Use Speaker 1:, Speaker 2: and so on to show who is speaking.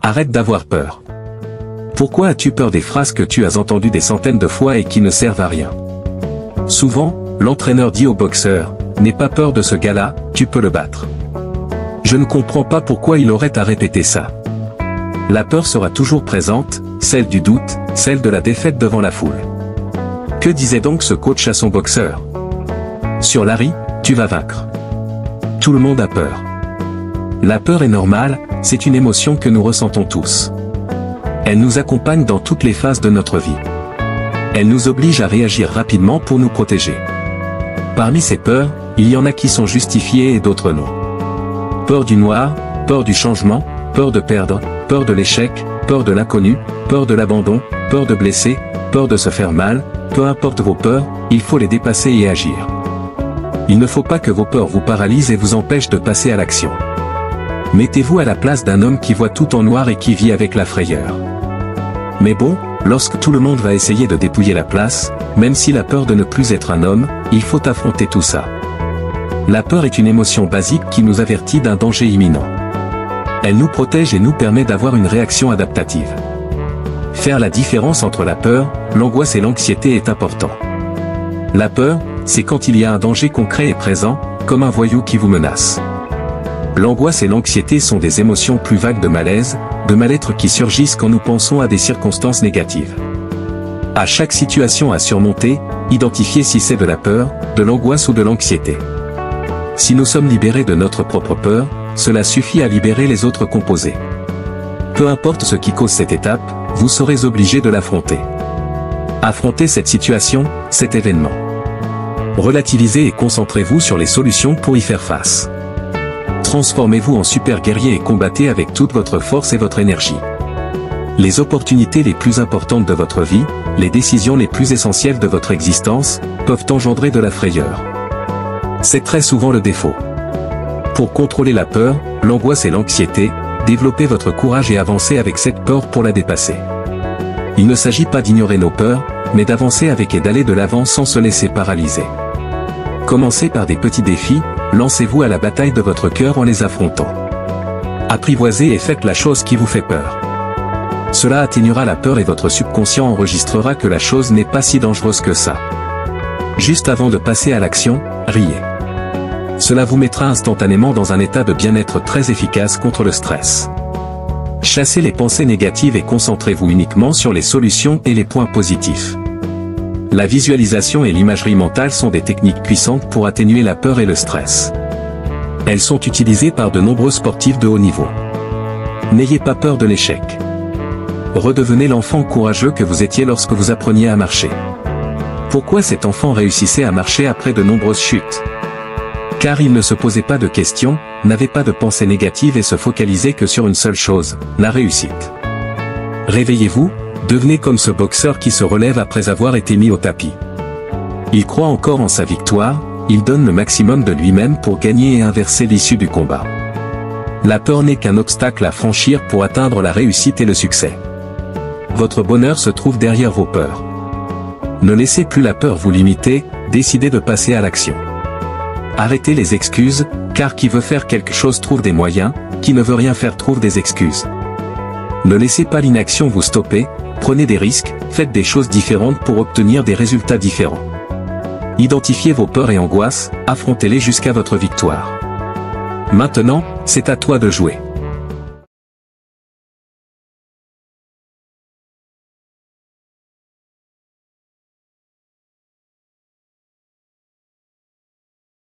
Speaker 1: Arrête d'avoir peur. Pourquoi as-tu peur des phrases que tu as entendues des centaines de fois et qui ne servent à rien? Souvent, l'entraîneur dit au boxeur, n'aie pas peur de ce gars-là, tu peux le battre. Je ne comprends pas pourquoi il aurait à répéter ça. La peur sera toujours présente, celle du doute, celle de la défaite devant la foule. Que disait donc ce coach à son boxeur? Sur Larry, tu vas vaincre. Tout le monde a peur. La peur est normale, c'est une émotion que nous ressentons tous. Elle nous accompagne dans toutes les phases de notre vie. Elle nous oblige à réagir rapidement pour nous protéger. Parmi ces peurs, il y en a qui sont justifiées et d'autres non. Peur du noir, peur du changement, peur de perdre, peur de l'échec, peur de l'inconnu, peur de l'abandon, peur de blesser, peur de se faire mal, peu importe vos peurs, il faut les dépasser et agir. Il ne faut pas que vos peurs vous paralysent et vous empêchent de passer à l'action. Mettez-vous à la place d'un homme qui voit tout en noir et qui vit avec la frayeur. Mais bon, lorsque tout le monde va essayer de dépouiller la place, même s'il a peur de ne plus être un homme, il faut affronter tout ça. La peur est une émotion basique qui nous avertit d'un danger imminent. Elle nous protège et nous permet d'avoir une réaction adaptative. Faire la différence entre la peur, l'angoisse et l'anxiété est important. La peur, c'est quand il y a un danger concret et présent, comme un voyou qui vous menace. L'angoisse et l'anxiété sont des émotions plus vagues de malaise, de mal-être qui surgissent quand nous pensons à des circonstances négatives. À chaque situation à surmonter, identifiez si c'est de la peur, de l'angoisse ou de l'anxiété. Si nous sommes libérés de notre propre peur, cela suffit à libérer les autres composés. Peu importe ce qui cause cette étape, vous serez obligé de l'affronter. Affrontez cette situation, cet événement. Relativisez et concentrez-vous sur les solutions pour y faire face. Transformez-vous en super guerrier et combattez avec toute votre force et votre énergie. Les opportunités les plus importantes de votre vie, les décisions les plus essentielles de votre existence, peuvent engendrer de la frayeur. C'est très souvent le défaut. Pour contrôler la peur, l'angoisse et l'anxiété, développez votre courage et avancez avec cette peur pour la dépasser. Il ne s'agit pas d'ignorer nos peurs, mais d'avancer avec et d'aller de l'avant sans se laisser paralyser. Commencez par des petits défis, lancez-vous à la bataille de votre cœur en les affrontant. Apprivoisez et faites la chose qui vous fait peur. Cela atténuera la peur et votre subconscient enregistrera que la chose n'est pas si dangereuse que ça. Juste avant de passer à l'action, riez. Cela vous mettra instantanément dans un état de bien-être très efficace contre le stress. Chassez les pensées négatives et concentrez-vous uniquement sur les solutions et les points positifs. La visualisation et l'imagerie mentale sont des techniques puissantes pour atténuer la peur et le stress. Elles sont utilisées par de nombreux sportifs de haut niveau. N'ayez pas peur de l'échec. Redevenez l'enfant courageux que vous étiez lorsque vous appreniez à marcher. Pourquoi cet enfant réussissait à marcher après de nombreuses chutes? Car il ne se posait pas de questions, n'avait pas de pensées négatives et se focalisait que sur une seule chose, la réussite. Réveillez-vous, devenez comme ce boxeur qui se relève après avoir été mis au tapis. Il croit encore en sa victoire, il donne le maximum de lui-même pour gagner et inverser l'issue du combat. La peur n'est qu'un obstacle à franchir pour atteindre la réussite et le succès. Votre bonheur se trouve derrière vos peurs. Ne laissez plus la peur vous limiter, décidez de passer à l'action. Arrêtez les excuses, car qui veut faire quelque chose trouve des moyens, qui ne veut rien faire trouve des excuses. Ne laissez pas l'inaction vous stopper, prenez des risques, faites des choses différentes pour obtenir des résultats différents. Identifiez vos peurs et angoisses, affrontez-les jusqu'à votre victoire. Maintenant, c'est à toi de jouer.